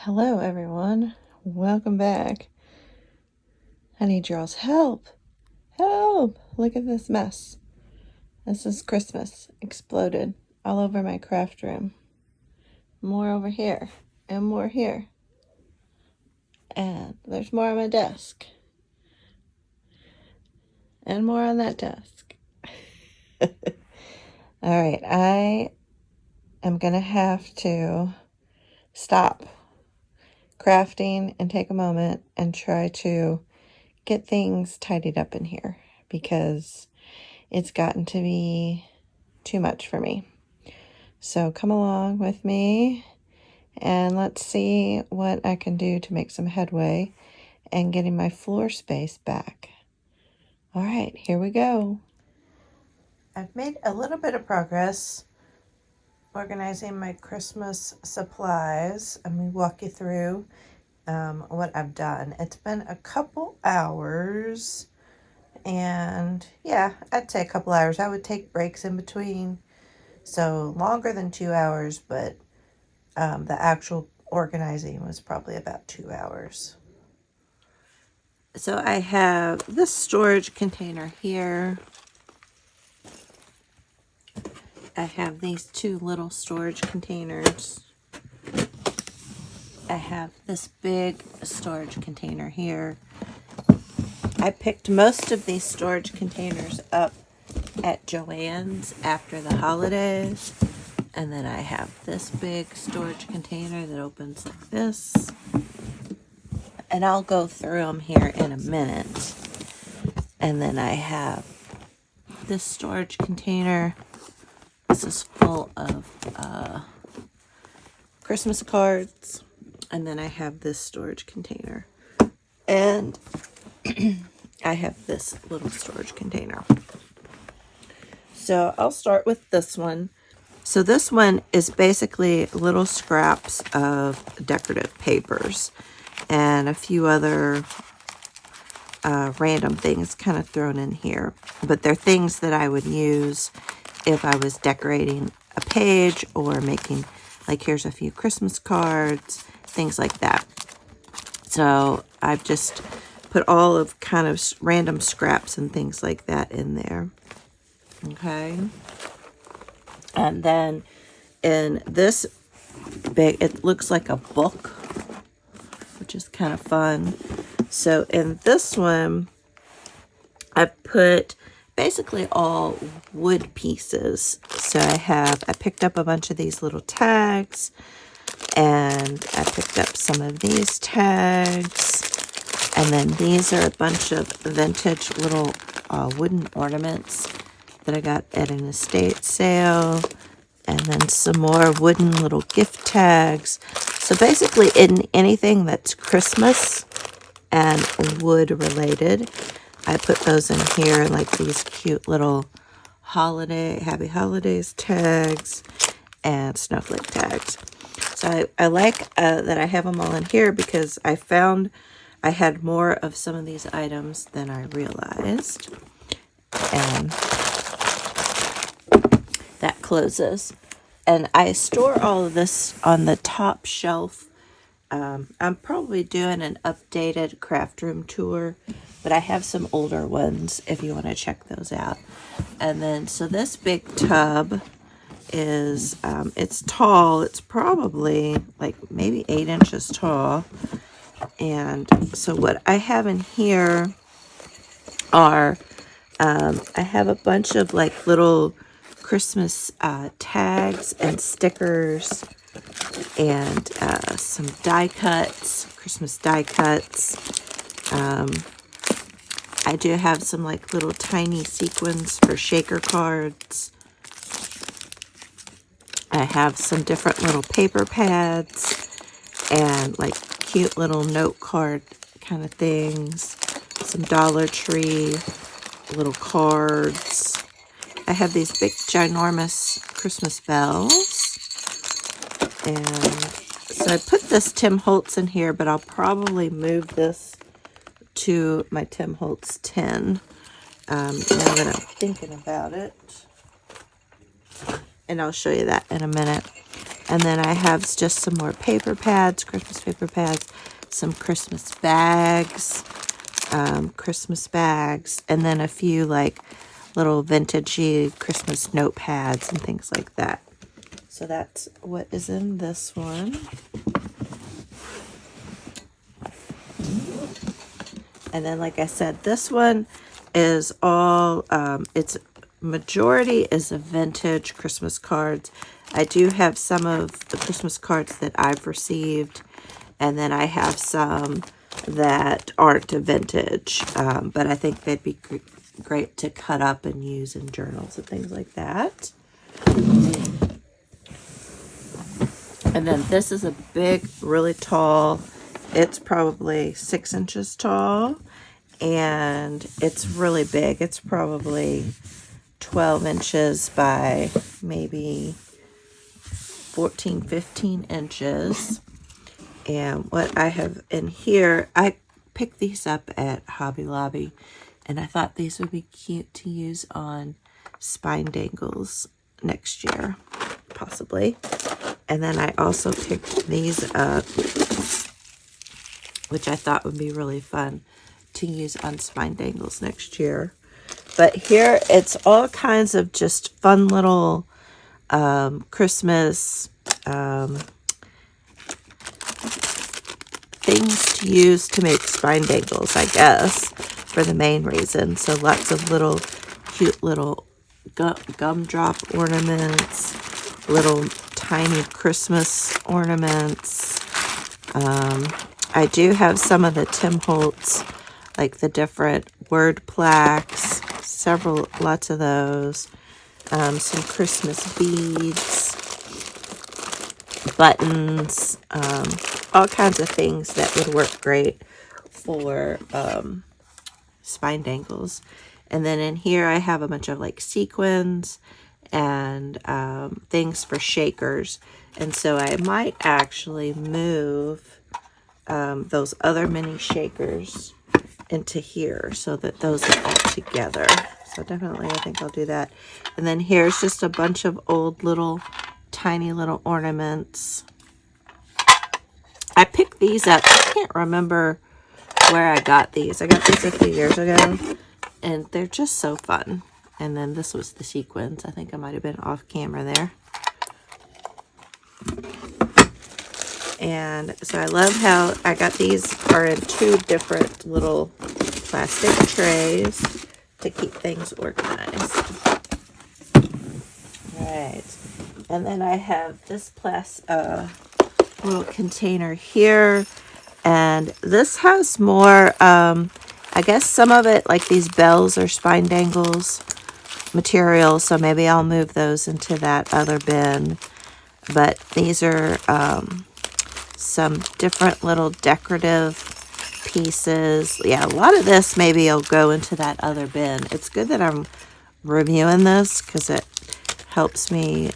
Hello everyone, welcome back. I need y'all's help. Help! Look at this mess. This is Christmas. Exploded all over my craft room. More over here and more here. And there's more on my desk. And more on that desk. Alright, I am gonna have to stop crafting and take a moment and try to get things tidied up in here because it's gotten to be too much for me. So come along with me and let's see what I can do to make some headway and getting my floor space back. All right, here we go. I've made a little bit of progress organizing my Christmas supplies. I'm going to walk you through what I've done. It's been a couple hours, and yeah, I'd say a couple hours. I would take breaks in between, so longer than 2 hours, but the actual organizing was probably about 2 hours. So I have this storage container here. I have these two little storage containers. I have this big storage container here. I picked most of these storage containers up at Joann's after the holidays. And then I have this big storage container that opens like this. And I'll go through them here in a minute. And then I have this storage container. This is full of Christmas cards. And then I have this storage container. And I have this little storage container. So I'll start with this one. So this one is basically little scraps of decorative papers and a few other random things kind of thrown in here. But they're things that I would use if I was decorating a page or making, like here's a few Christmas cards, things like that. So I've just put all of kind of random scraps and things like that in there. Okay. And then in this big, it looks like a book, which is kind of fun. So in this one, I put basically all wood pieces. So I picked up a bunch of these little tags, and I picked up some of these tags. And then these are a bunch of vintage little wooden ornaments that I got at an estate sale. And then some more wooden little gift tags. So basically in anything that's Christmas and wood related, I put those in here, like these cute little happy holidays tags and snowflake tags. So I like that I have them all in here because I found I had more of some of these items than I realized. And that closes. And I store all of this on the top shelf. I'm probably doing an updated craft room tour, but I have some older ones if you want to check those out. And then, so this big tub is, it's tall. It's probably like maybe 8 inches tall. And so what I have in here are, I have a bunch of like little Christmas tags and stickers and some die cuts, Christmas die cuts. I do have some like little tiny sequins for shaker cards. I have some different little paper pads and like cute little note card kind of things. Some Dollar Tree little cards. I have these big ginormous Christmas bells. And so I put this Tim Holtz in here, but I'll probably move this to my Tim Holtz tin. Now that I'm thinking about it. And I'll show you that in a minute. And then I have just some more paper pads, Christmas paper pads, some Christmas bags, and then a few like little vintagey Christmas notepads and things like that. So that's what is in this one. And then, like I said, this one is all, its majority is a vintage Christmas cards. I do have some of the Christmas cards that I've received, and then I have some that aren't a vintage, but I think they'd be great to cut up and use in journals and things like that. And then this is a big, really tall, it's probably 6 inches tall, and it's really big. It's probably 12 inches by maybe 14, 15 inches. And what I have in here, I picked these up at Hobby Lobby, and I thought these would be cute to use on spine dangles next year, possibly. And then I also picked these up, which I thought would be really fun to use on spine dangles next year. But here it's all kinds of just fun little Christmas things to use to make spine dangles, I guess, for the main reason. So lots of little cute little gumdrop ornaments, little tiny Christmas ornaments. I do have some of the Tim Holtz, like the different word plaques, lots of those. Some Christmas beads, buttons, all kinds of things that would work great for spine dangles. And then in here I have a bunch of like sequins and things for shakers. And so I might actually move those other mini shakers into here so that those are all together. So definitely I think I'll do that. And then here's just a bunch of old little tiny little ornaments. I picked these up. I can't remember where I got these. I got these a few years ago, and they're just so fun. And then this was the sequins. I think I might have been off camera there. And so I love how I got these are in 2 different little plastic trays to keep things organized. All right. And then I have this little container here. And this has more, I guess some of it, like these bells or spine dangles material. So maybe I'll move those into that other bin. But these are some different little decorative pieces. Yeah, a lot of this maybe will go into that other bin. It's good that I'm reviewing this because it helps me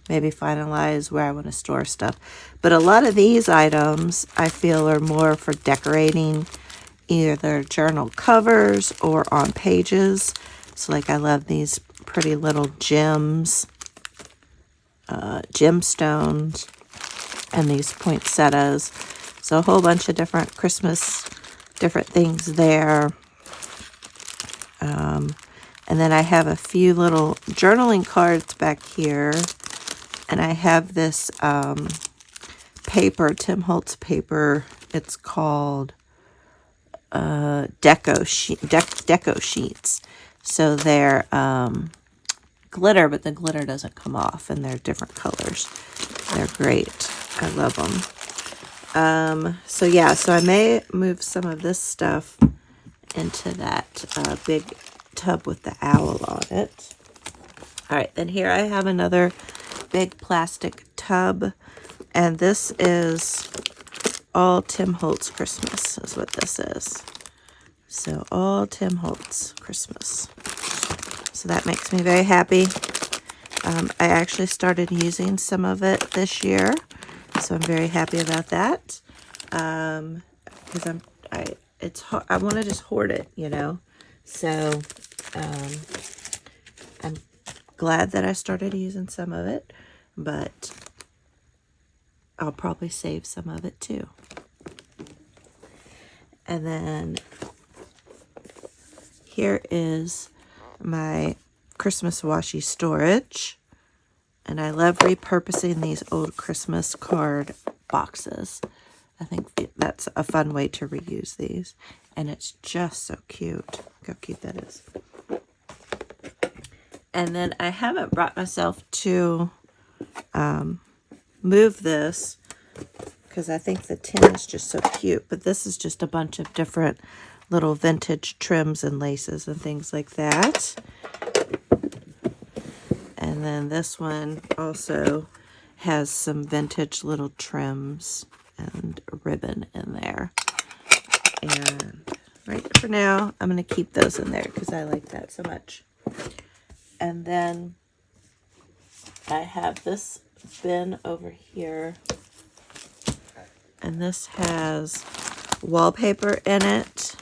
maybe finalize where I want to store stuff. But a lot of these items I feel are more for decorating either journal covers or on pages. So like I love these pretty little gems, gemstones, and these poinsettias. So a whole bunch of different Christmas, different things there. And then I have a few little journaling cards back here. And I have this paper, Tim Holtz paper. It's called deco sheets. So they're glitter, but the glitter doesn't come off, and they're different colors. They're great. I love them. So yeah, so I may move some of this stuff into that big tub with the owl on it. All right, then here I have another big plastic tub, and this is all Tim Holtz Christmas is what this is. So all Tim Holtz Christmas. So that makes me very happy. I actually started using some of it this year, so I'm very happy about that. Because I want to just hoard it, you know. So I'm glad that I started using some of it, but I'll probably save some of it too. And then here is my Christmas washi storage. And I love repurposing these old Christmas card boxes. I think that's a fun way to reuse these. And it's just so cute. Look how cute that is. And then I haven't brought myself to move this because I think the tin is just so cute. But this is just a bunch of different little vintage trims and laces and things like that. And then this one also has some vintage little trims and ribbon in there. And right for now, I'm going to keep those in there because I like that so much. And then I have this bin over here. And this has wallpaper in it.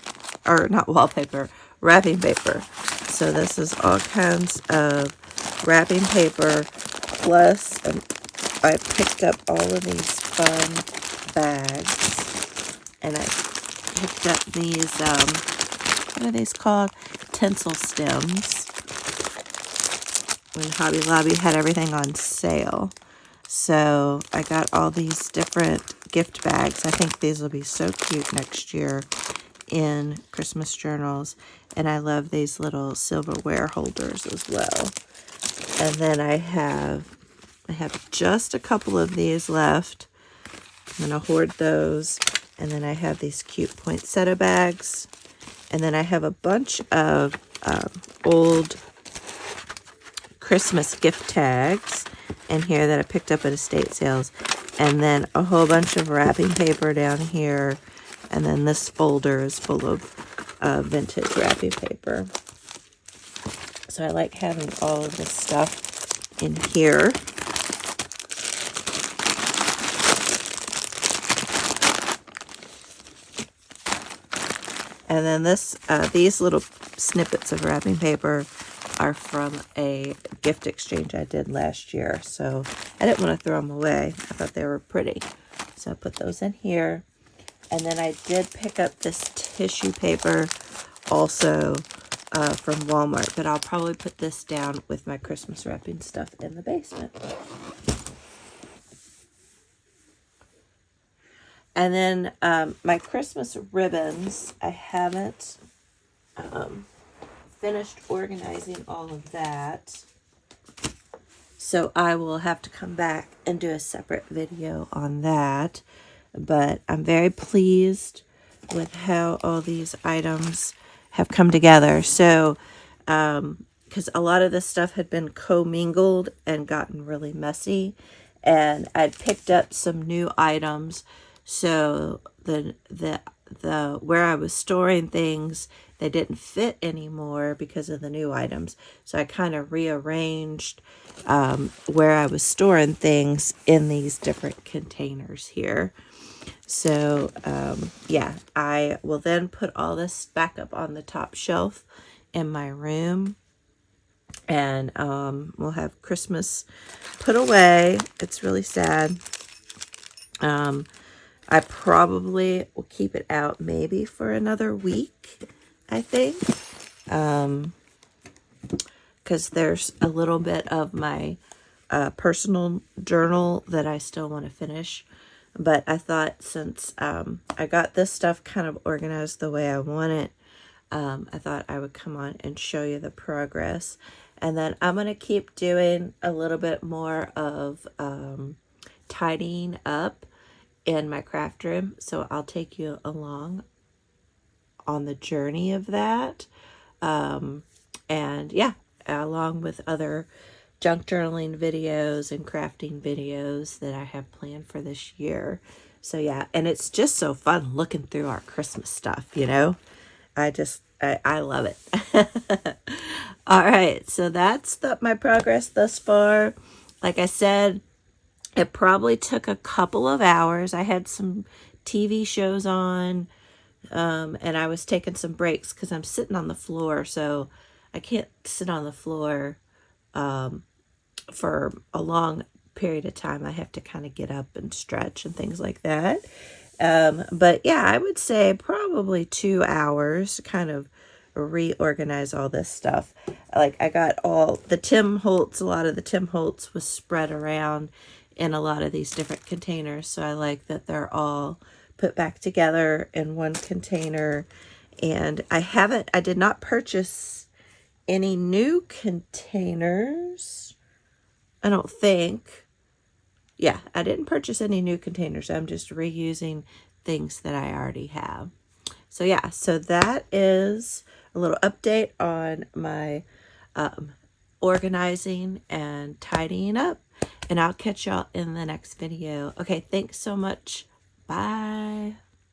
Or not wallpaper, wrapping paper. So this is all kinds of wrapping paper. Plus, I picked up all of these fun bags. And I picked up these, what are these called? Tinsel stems. When Hobby Lobby had everything on sale. So I got all these different gift bags. I think these will be so cute next year in Christmas journals. And I love these little silverware holders as well. And then I have just a couple of these left. I'm going to hoard those. And then I have these cute poinsettia bags. And then I have a bunch of old Christmas gift tags in here that I picked up at estate sales. And then a whole bunch of wrapping paper down here. And then this folder is full of vintage wrapping paper. So I like having all of this stuff in here. And then these little snippets of wrapping paper are from a gift exchange I did last year. So I didn't want to throw them away. I thought they were pretty. So I put those in here. And then I did pick up this tissue paper also from Walmart. But I'll probably put this down with my Christmas wrapping stuff in the basement. And then my Christmas ribbons, I haven't finished organizing all of that. So I will have to come back and do a separate video on that. But I'm very pleased with how all these items have come together. So, because a lot of this stuff had been commingled and gotten really messy. And I'd picked up some new items. So the where I was storing things, they didn't fit anymore because of the new items. So I kind of rearranged where I was storing things in these different containers here. So yeah, I will then put all this back up on the top shelf in my room. And we'll have Christmas put away. It's really sad. I probably will keep it out maybe for another week, I think. Because there's a little bit of my personal journal that I still want to finish. But I thought since I got this stuff kind of organized the way I want it, I thought I would come on and show you the progress. And then I'm going to keep doing a little bit more of tidying up in my craft room, so I'll take you along on the journey of that. And yeah, along with other junk journaling videos and crafting videos that I have planned for this year. So yeah, and it's just so fun looking through our Christmas stuff, you know. I love it. All right, so that's my progress thus far. Like I said, it probably took a couple of hours. I had some TV shows on, and I was taking some breaks because I'm sitting on the floor, so I can't sit on the floor for a long period of time. I have to kind of get up and stretch and things like that. But yeah, I would say probably 2 hours to kind of reorganize all this stuff. Like I got all the Tim Holtz, a lot of the Tim Holtz was spread around in a lot of these different containers. So I like that they're all put back together in one container. And I did not purchase any new containers. I don't think. Yeah, I didn't purchase any new containers. I'm just reusing things that I already have. So yeah, so that is a little update on my organizing and tidying up. And I'll catch y'all in the next video. Okay, thanks so much. Bye.